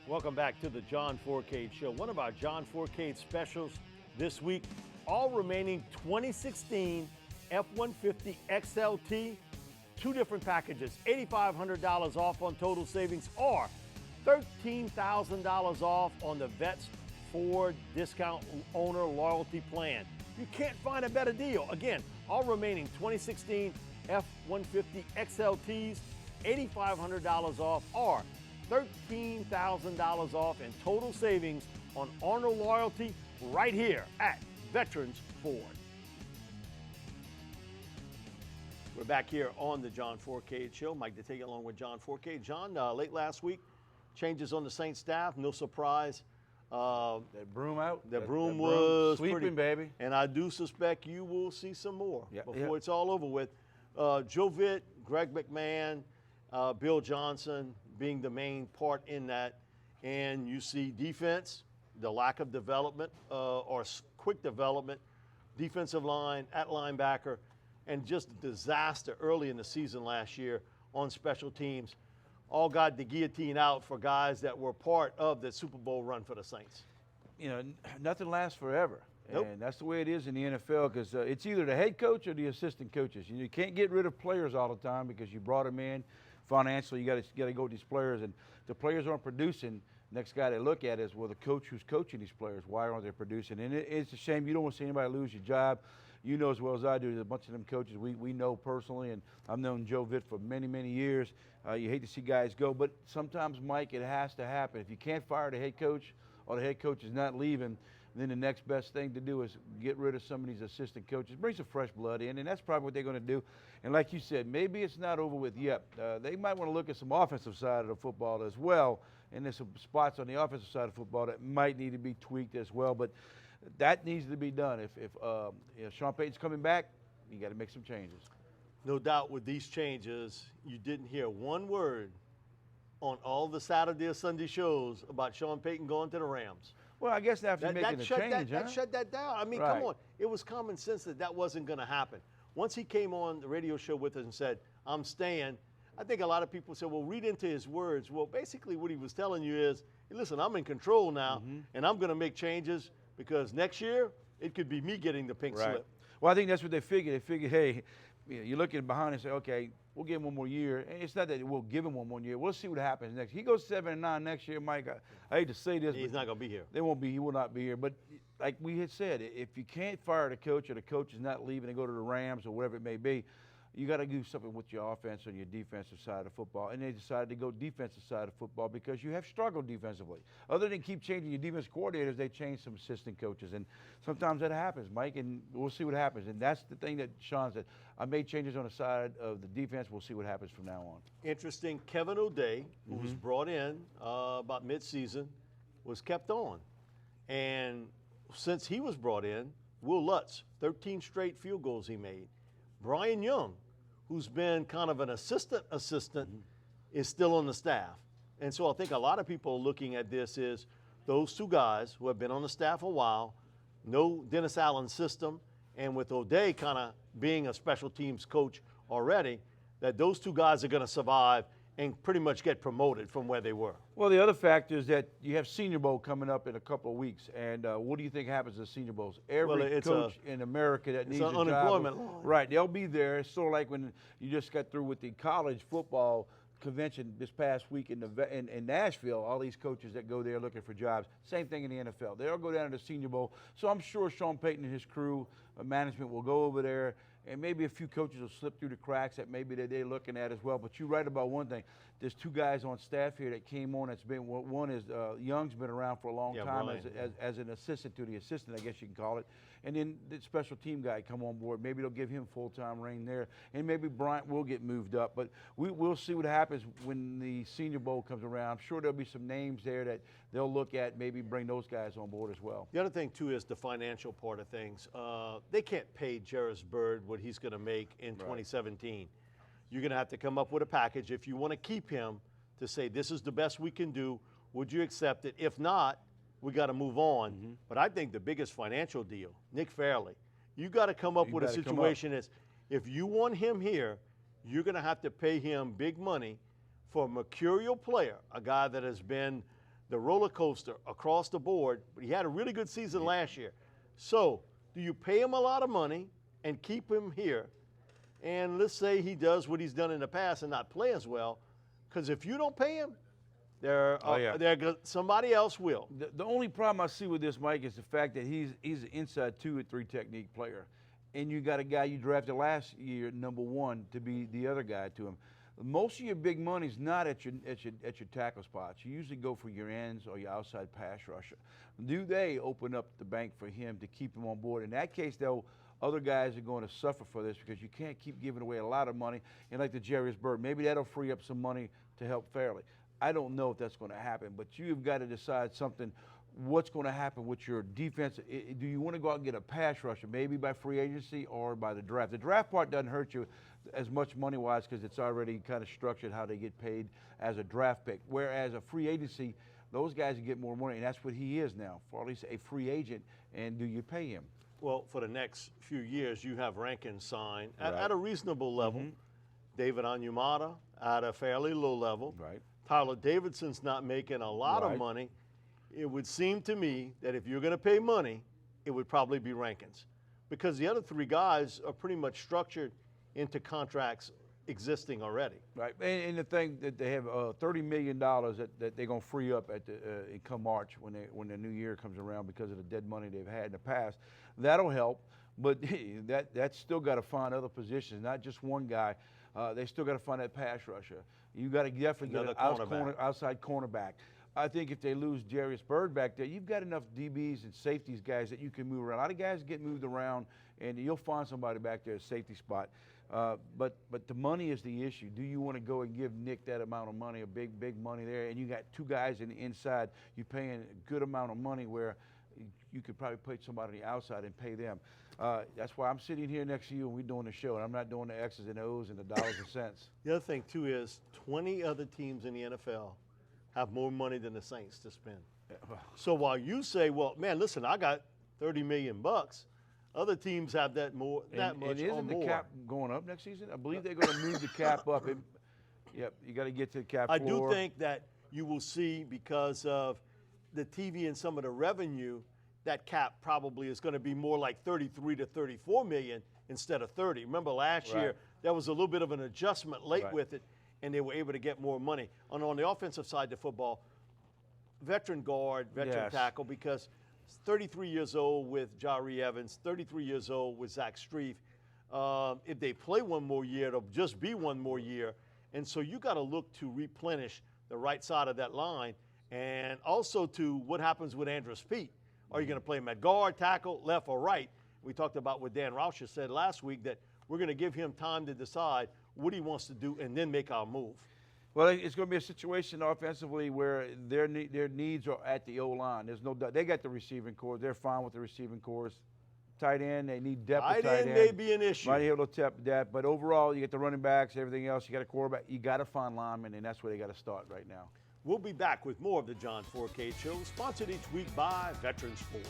Welcome back to the John Fourcade Show. One of our John Fourcade specials this week, all remaining 2016 F-150 XLT, two different packages, $8,500 off on total savings or $13,000 off on the Vets Ford Discount Owner Loyalty Plan. You can't find a better deal. Again, all remaining 2016 F-150 XLTs, $8,500 off or $13,000 off in total savings on owner loyalty right here at Veterans Ford. We're back here on the John Fourcade Show. Mike to take it along with John Fourcade. John, late last week, changes on the Saints staff, no surprise. That broom out. The broom was sweeping, pretty, baby. And I do suspect you will see some more before it's all over with. Joe Vitt, Greg McMahon, Bill Johnson being the main part in that. And you see defense, the lack of development or quick development, defensive line at linebacker, and just disaster early in the season last year on special teams. All got the guillotine out for guys that were part of the Super Bowl run for the Saints. You know, nothing lasts forever. Nope. And that's the way it is in the NFL because it's either the head coach or the assistant coaches. You can't get rid of players all the time because you brought them in financially. You got to go with these players, and the players aren't producing. Next guy they look at is, well, the coach who's coaching these players, why aren't they producing? And it's a shame. You don't want to see anybody lose your job. You know as well as I do, there's a bunch of them coaches we know personally, and I've known Joe Vitt for many, many years. You hate to see guys go, but sometimes, Mike, it has to happen. If you can't fire the head coach or the head coach is not leaving, then the next best thing to do is get rid of some of these assistant coaches, bring some fresh blood in, and that's probably what they're going to do. And like you said, maybe it's not over with yet. They might want to look at some offensive side of the football as well, and there's some spots on the offensive side of football that might need to be tweaked as well. But that needs to be done. If Sean Payton's coming back, you got to make some changes. No doubt with these changes, you didn't hear one word on all the Saturday or Sunday shows about Sean Payton going to the Rams. Well, I guess after making the change, that shut that down. I mean, come on. It was common sense that wasn't going to happen. Once he came on the radio show with us and said, I'm staying, I think a lot of people said, well, read into his words. Well, basically what he was telling you is, hey, listen, I'm in control now, and I'm going to make changes because next year it could be me getting the pink slip. Well, I think that's what they figured. They figured, hey, you're looking behind and say, okay, we'll give him one more year. And it's not that we'll give him one more year. We'll see what happens next. He goes 7-9 next year, Mike. I hate to say this. He's not going to be here. He will not be here. But like we had said, if you can't fire the coach or the coach is not leaving to go to the Rams or whatever it may be, you got to do something with your offense and your defensive side of football. And they decided to go defensive side of football because you have struggled defensively. Other than keep changing your defense coordinators, they changed some assistant coaches. And sometimes that happens, Mike, and we'll see what happens. And that's the thing that Sean said. I made changes on the side of the defense. We'll see what happens from now on. Interesting. Kevin O'Day, who was brought in about midseason, was kept on. And since he was brought in, Will Lutz, 13 straight field goals he made. Brian Young, who's been kind of an assistant, is still on the staff. And so I think a lot of people are looking at this as those two guys who have been on the staff a while, know Dennis Allen's system, and with O'Day kind of being a special teams coach already, that those two guys are going to survive and pretty much get promoted from where they were. Well, the other factor is that you have Senior Bowl coming up in a couple of weeks, and what do you think happens at Senior Bowls? Every coach in America that needs a job, unemployment right? They'll be there. It's sort of like when you just got through with the college football convention this past week in Nashville. All these coaches that go there looking for jobs. Same thing in the NFL. They'll go down to the Senior Bowl. So I'm sure Sean Payton and his crew, management, will go over there. And maybe a few coaches will slip through the cracks that maybe they're looking at as well. But you're right about one thing. There's two guys on staff here that came on. That's been one is Young's been around for a long time as an assistant to the assistant, I guess you can call it. And then the special team guy come on board. Maybe they'll give him full-time reign there. And maybe Bryant will get moved up. But we'll see what happens when the Senior Bowl comes around. I'm sure there'll be some names there that they'll look at, maybe bring those guys on board as well. The other thing, too, is the financial part of things. They can't pay Jarvis Bird what he's going to make in 2017. You're going to have to come up with a package if you want to keep him to say this is the best we can do. Would you accept it? If not, we got to move on. But I think the biggest financial deal, Nick Fairley, you got to come up with a situation is if you want him here, you're going to have to pay him big money for a mercurial player, a guy that has been the roller coaster across the board, but he had a really good season last year. So, do you pay him a lot of money and keep him here? And let's say he does what he's done in the past and not play as well, because if you don't pay him, somebody else will. The only problem I see with this, Mike, is the fact that he's an inside 2 or 3 technique player, and you got a guy you drafted last year, number 1, to be the other guy to him. Most of your big money's not at your tackle spots. You usually go for your ends or your outside pass rusher. Do they open up the bank for him to keep him on board? In that case, though, other guys are going to suffer for this because you can't keep giving away a lot of money. And like the Jarius Byrd, maybe that'll free up some money to help Fairley. I don't know if that's going to happen, but you've got to decide something. What's going to happen with your defense? Do you want to go out and get a pass rusher, maybe by free agency or by the draft? The draft part doesn't hurt you as much money-wise because it's already kind of structured how they get paid as a draft pick. Whereas a free agency, those guys get more money, and that's what he is now, for at least a free agent. And do you pay him? Well, for the next few years, you have Rankin signed at a reasonable level. David Onyemata at a fairly low level. Right. Tyler Davidson's not making a lot of money. It would seem to me that if you're going to pay money, it would probably be Rankin's, because the other 3 guys are pretty much structured into contracts existing already. Right, and the thing that they have $30 million that they're going to free up at come March when the new year comes around because of the dead money they've had in the past. That'll help, but that's still got to find other positions, not just one guy. They still got to find that pass rusher. You got to definitely get an outside cornerback. I think if they lose Jarius Byrd back there, you've got enough DBs and safeties guys that you can move around. A lot of guys get moved around, and you'll find somebody back there at safety spot. But the money is the issue. Do you want to go and give Nick that amount of money, a big money there, and you got 2 guys in the inside, you're paying a good amount of money where you could probably put somebody on the outside and pay them. That's why I'm sitting here next to you and we're doing the show, and I'm not doing the X's and O's and the dollars and cents. The other thing, too, is 20 other teams in the NFL have more money than the Saints to spend. So while you say, well, man, listen, I got $30 million, other teams have that much or more. And isn't the cap going up next season? I believe they're going to move the cap up. Yep, you got to get to the cap floor. I do think that you will see, because of the TV and some of the revenue, that cap probably is going to be more like 33 to 34 million instead of 30. Remember last year, there was a little bit of an adjustment late with it, and they were able to get more money. On the offensive side of football, veteran guard, veteran tackle, because 33 years old with Jari Evans, 33 years old with Zach Strief. If they play one more year, it'll just be one more year. And so you got to look to replenish the right side of that line, and also to what happens with Andrus Peat. Are you going to play him at guard, tackle, left, or right? We talked about what Dan Rauscher said last week, that we're going to give him time to decide what he wants to do and then make our move. Well, it's going to be a situation offensively where their needs are at the O-line. There's no doubt. They got the receiving corps. They're fine with the receiving corps. Tight end, they need depth at tight end. May be an issue. Might be able to tap that. But overall, you get the running backs, everything else. You got a quarterback. You got to find linemen, and that's where they got to start right now. We'll be back with more of the John Fourcade Show, sponsored each week by Veterans Ford.